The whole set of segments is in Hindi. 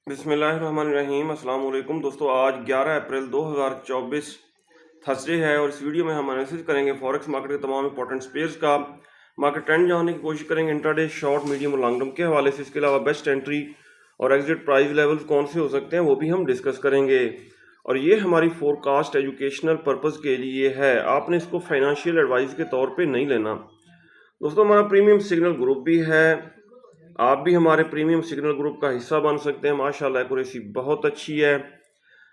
बिस्मिल्लाहिर्रहमानिर्रहीम अस्सलाम वालेकुम दोस्तों। आज 11 अप्रैल 2024 थर्सडे है और इस वीडियो में हम एनालिसिस करेंगे फॉरेक्स मार्केट के तमाम इंपॉर्टेंट स्पेयर्स का। मार्केट ट्रेंड जानने की कोशिश करेंगे इंट्राडे, शॉर्ट, मीडियम और लॉन्ग टर्म के हवाले से। इसके अलावा बेस्ट एंट्री और एग्जिट प्राइस लेवल्स कौन से हो सकते हैं वो भी हम डिस्कस करेंगे। और ये हमारी फोरकास्ट एजुकेशनल पर्पज़ के लिए है, आपने इसको फाइनेंशियल एडवाइस के तौर पर नहीं लेना। दोस्तों हमारा प्रीमियम सिग्नल ग्रुप भी है, आप भी हमारे प्रीमियम सिग्नल ग्रुप का हिस्सा बन सकते हैं। माशाल्लाह एक्यूरेसी बहुत अच्छी है।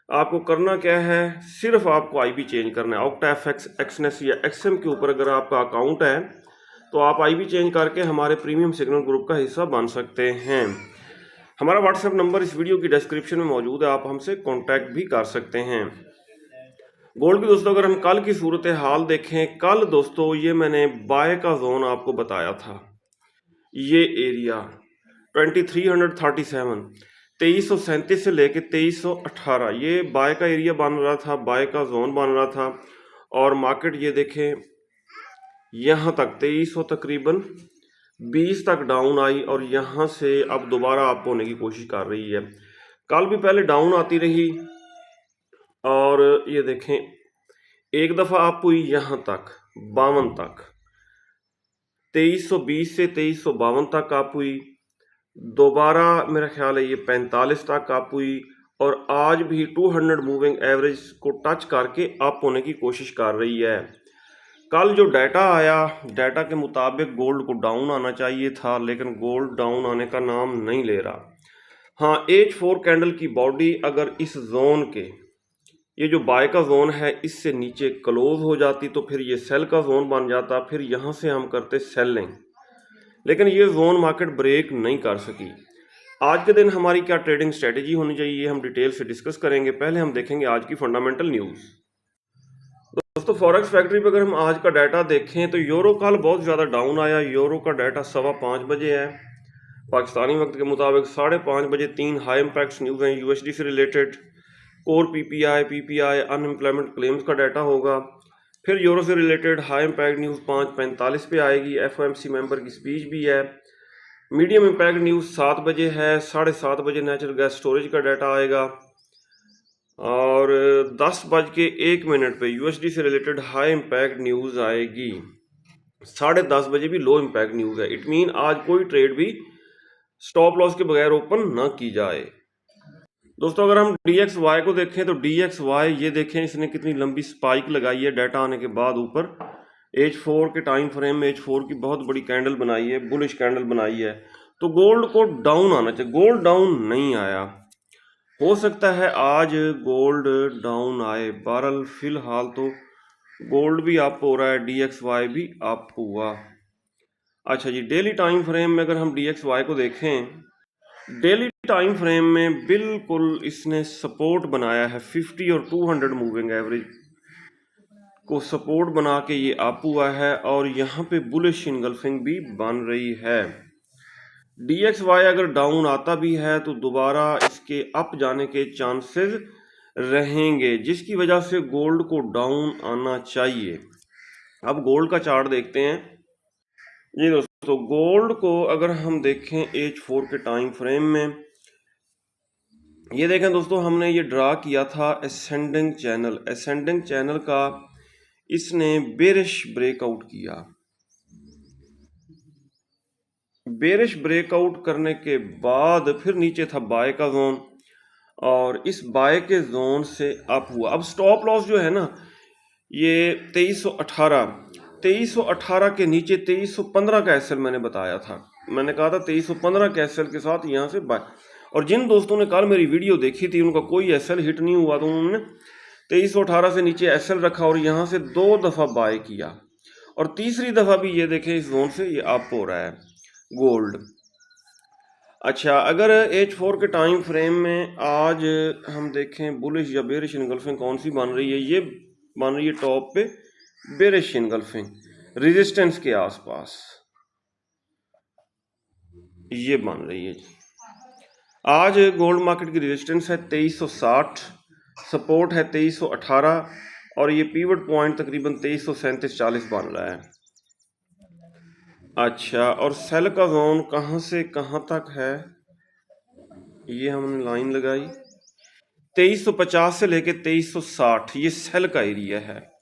आपको करना क्या है, सिर्फ आपको आईबी चेंज करना है। ऑक्टा एफएक्स, एक्सनेस या एक्सएम के ऊपर अगर आपका अकाउंट है तो आप आईबी चेंज करके हमारे प्रीमियम सिग्नल ग्रुप का हिस्सा बन सकते हैं। हमारा व्हाट्सएप नंबर इस वीडियो की डिस्क्रिप्शन में मौजूद है, आप हमसे कॉन्टैक्ट भी कर सकते हैं। गोल्ड की दोस्तों अगर हम कल की सूरत हाल देखें, कल दोस्तों ये मैंने बाय का जोन आपको बताया था, ये एरिया 2337 2337 से लेके 2318 ये बाय का एरिया बन रहा था, बाय का जोन बन रहा था। और मार्केट ये देखें यहाँ तक 2300 तकरीबन 20 तक डाउन आई और यहाँ से अब दोबारा अप होने की कोशिश कर रही है। कल भी पहले डाउन आती रही और ये देखें एक दफ़ा अप हुई यहाँ तक 52 तक, 2320 से 2352 तक अप हुई, दोबारा मेरा ख्याल है ये 45 तक अप हुई और आज भी 200 मूविंग एवरेज को टच करके अप होने की कोशिश कर रही है। कल जो डाटा आया, डाटा के मुताबिक गोल्ड को डाउन आना चाहिए था, लेकिन गोल्ड डाउन आने का नाम नहीं ले रहा। हाँ, H4 कैंडल की बॉडी अगर इस जोन के, ये जो बाय का जोन है, इससे नीचे क्लोज हो जाती तो फिर ये सेल का जोन बन जाता, फिर यहाँ से हम करते सेलिंग, लेकिन ये जोन मार्केट ब्रेक नहीं कर सकी। आज के दिन हमारी क्या ट्रेडिंग स्ट्रेटेजी होनी चाहिए, हम डिटेल से डिस्कस करेंगे। पहले हम देखेंगे आज की फंडामेंटल न्यूज़। दोस्तों फॉरेक्स फैक्ट्री पर अगर हम आज का डाटा देखें तो यूरो कल बहुत ज़्यादा डाउन आया। यूरो का डाटा 5:15 बजे है पाकिस्तानी वक्त के मुताबिक। 5:30 बजे 3 हाई इम्पैक्ट न्यूज़ हैं यूएसडी से related. Core PPI unemployment claims का डाटा होगा। फिर यूरो से रिलेटेड हाई इम्पैक्ट न्यूज़ 5:45 पे आएगी। एफओएमसी मेंबर की स्पीच भी है। मीडियम इम्पैक्ट न्यूज़ 7 बजे है। 7:30 बजे नेचुरल गैस स्टोरेज का डाटा आएगा और 10:01 पे यूएसडी से रिलेटेड हाई इम्पैक्ट न्यूज़ आएगी। 10:30 बजे भी लो इम्पैक्ट न्यूज़ है। इट मीन आज कोई ट्रेड भी स्टॉप लॉस के बगैर ओपन ना की जाए। दोस्तों अगर हम DXY को देखें तो DXY ये देखें इसने कितनी लंबी स्पाइक लगाई है डाटा आने के बाद ऊपर। H4 के टाइम फ्रेम में H4 की बहुत बड़ी कैंडल बनाई है, बुलिश कैंडल बनाई है। तो गोल्ड को डाउन आना चाहिए, गोल्ड डाउन नहीं आया। हो सकता है आज गोल्ड डाउन आए, बहरहाल फिलहाल तो गोल्ड भी अप हो रहा है, DXY भी अप हुआ। अच्छा जी, डेली टाइम फ्रेम में अगर हम DXY को देखें, डेली टाइम फ्रेम में बिल्कुल इसने सपोर्ट बनाया है 50 और 200 मूविंग एवरेज को सपोर्ट बना के ये अप हुआ है और यहाँ पे बुलिश इनगल्फिंग भी बन रही है। DXY अगर डाउन आता भी है तो दोबारा इसके अप जाने के चांसेस रहेंगे, जिसकी वजह से गोल्ड को डाउन आना चाहिए। अब गोल्ड का चार्ट देखते हैं। ये दोस्तों गोल्ड को अगर हम देखें H4 के टाइम फ्रेम में, ये देखें दोस्तों हमने ये ड्रा किया था असेंडिंग चैनल। असेंडिंग चैनल का इसने बेरिश ब्रेकआउट किया। बेरिश ब्रेकआउट करने के बाद फिर नीचे था बाय का जोन और इस बाय के जोन से अप हुआ। अब स्टॉप लॉस जो है ना, ये 2318 के नीचे 2315 का एसएल मैंने बताया था। मैंने कहा था 2315 के एसएल के साथ यहाँ से बाय। और जिन दोस्तों ने कल मेरी वीडियो देखी थी उनका कोई एसएल हिट नहीं हुआ, तो उन्होंने 2318 से नीचे एसएल रखा और यहाँ से 2 दफ़ा बाय किया और तीसरी दफ़ा भी ये देखें इस जोन से ये अप हो रहा है गोल्ड। अच्छा, अगर H4 के टाइम फ्रेम में आज हम देखें बुलिश या बेरिश इनगल्फिंग कौन सी बन रही है, ये बन रही है टॉप पे बेरिश इनगल्फिंग रेजिस्टेंस के आसपास, ये बन रही है। आज गोल्ड मार्केट की रेजिस्टेंस है 2360, सपोर्ट है 2318 और ये पीवट पॉइंट तकरीबन 2337-40 बन रहा है। अच्छा, और सेल का जोन कहाँ से कहाँ तक है, ये हमने लाइन लगाई 2350 से लेके 2360, ये सेल का एरिया है।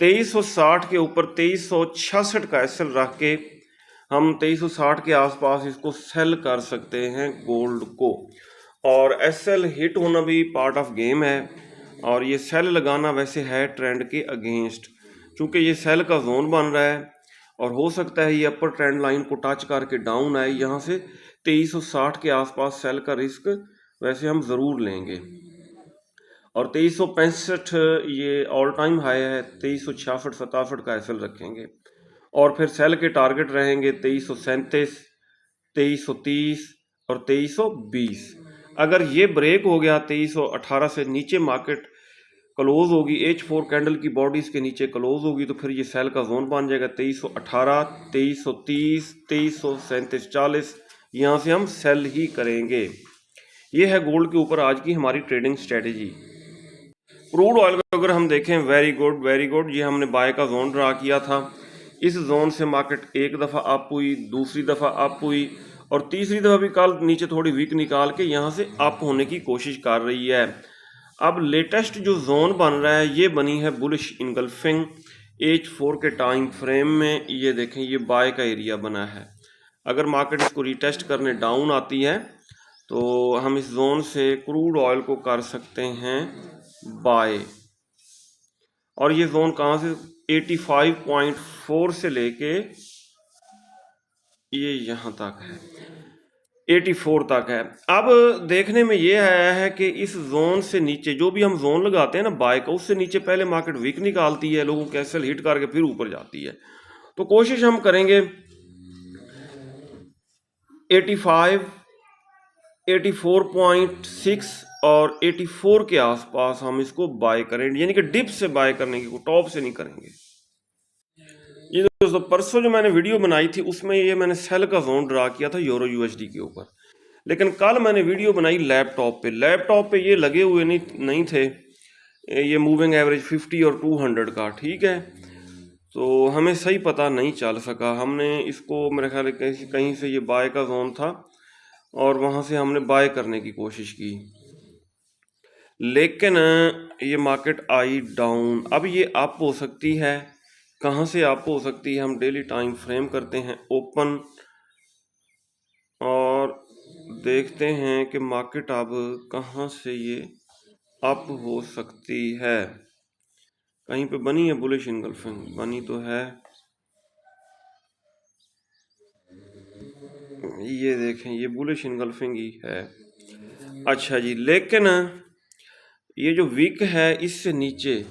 2360 के ऊपर 2366 का एसएल रख के हम 2360 के आसपास इसको सेल कर सकते हैं गोल्ड को। और एसएल हिट होना भी पार्ट ऑफ गेम है, और ये सेल लगाना वैसे है ट्रेंड के अगेंस्ट, क्योंकि ये सेल का जोन बन रहा है और हो सकता है ये अपर ट्रेंड लाइन को टच करके डाउन आए। यहाँ से 2360 के आसपास सेल का रिस्क वैसे हम ज़रूर लेंगे। और 2365 ये ऑल टाइम हाई है, 2366 67 का एसएल रखेंगे। और फिर सेल के टारगेट रहेंगे 2337, 2330 और 2320। अगर ये ब्रेक हो गया 2318 से नीचे मार्केट क्लोज होगी, H4 कैंडल की बॉडीज के नीचे क्लोज होगी, तो फिर ये सेल का जोन बन जाएगा 2318, 2330, 2337, 40। यहाँ से हम सेल ही करेंगे। ये है गोल्ड के ऊपर आज की हमारी ट्रेडिंग स्ट्रेटेजी। क्रूड ऑयल को अगर हम देखें, वेरी गुड वेरी गुड, ये हमने बाय का जोन ड्रा किया था। इस जोन से मार्केट एक दफ़ा अप हुई, दूसरी दफ़ा अप हुई, और तीसरी दफ़ा भी कल नीचे थोड़ी वीक निकाल के यहाँ से अप होने की कोशिश कर रही है। अब लेटेस्ट जो जोन बन रहा है ये बनी है बुलिश इनगल्फिंग। H4 के टाइम फ्रेम में ये देखें, ये बाय का एरिया बना है। अगर मार्केट इसको रिटेस्ट करने डाउन आती है तो हम इस जोन से क्रूड ऑयल को कर सकते हैं बाय। और ये जोन कहाँ से, 85.4 से लेके ये यहाँ तक है, 84 तक है। अब देखने में ये आया है कि इस जोन से नीचे जो भी हम जोन लगाते हैं ना बाय का, उससे नीचे पहले मार्केट वीक निकालती है, लोगों के एसएल हिट करके फिर ऊपर जाती है। तो कोशिश हम करेंगे 85, 84.6 और 84 के आसपास हम इसको बाय करें, यानी कि डिप से बाय करने की, टॉप से नहीं करेंगे। ये दोस्तों परसों जो मैंने वीडियो बनाई थी उसमें ये मैंने सेल का जोन ड्रा किया था यूरो यूएसडी के ऊपर, लेकिन कल मैंने वीडियो बनाई लैपटॉप पे ये लगे हुए नहीं थे, ये मूविंग एवरेज 50 और 200 का, ठीक है। तो हमें सही पता नहीं चल सका, हमने इसको मेरे ख्याल कहीं से ये बाय का जोन था और वहाँ से हमने बाय करने की कोशिश की, लेकिन ये मार्केट आई डाउन। अब ये अप हो सकती है, कहाँ से अप हो सकती है, हम डेली टाइम फ्रेम करते हैं ओपन और देखते हैं कि मार्केट अब कहाँ से ये अप हो सकती है। कहीं पे बनी है बुलिश इनगल्फिंग, बनी तो है, ये देखें ये बुलिश इनगल्फिंग ही है। अच्छा जी, लेकिन ये जो वीक है इससे नीचे,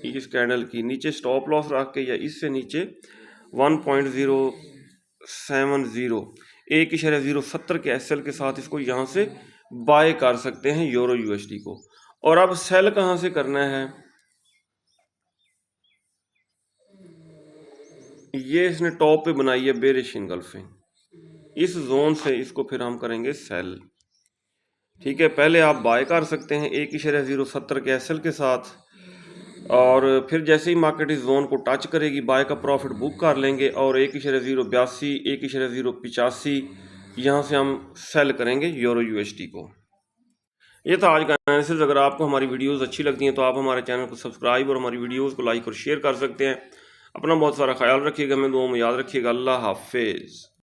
इस कैंडल की नीचे स्टॉप लॉस रख के या इससे नीचे 1.070 1.070 के एसएल के साथ इसको यहाँ से बाय कर सकते हैं यूरो यूएसडी को। और अब सेल कहाँ से करना है, ये इसने टॉप पे बनाई है बेरिश इनगल्फिंग, इस जोन से इसको फिर हम करेंगे सेल, ठीक है। पहले आप बाय कर सकते हैं 1.070 के एसएल के साथ, और फिर जैसे ही मार्केट इस जोन को टच करेगी बाय का प्रॉफिट बुक कर लेंगे, और 1.082 1.085 यहाँ से हम सेल करेंगे यूरो यूएसडी को। ये था आज का एनालिसिस। अगर आपको हमारी वीडियोस अच्छी लगती हैं तो आप हमारे चैनल को सब्सक्राइब और हमारी वीडियोस को लाइक और शेयर कर सकते हैं। अपना बहुत सारा ख्याल रखिएगा, मैं दुआ में याद रखिएगा। अल्लाह हाफिज़।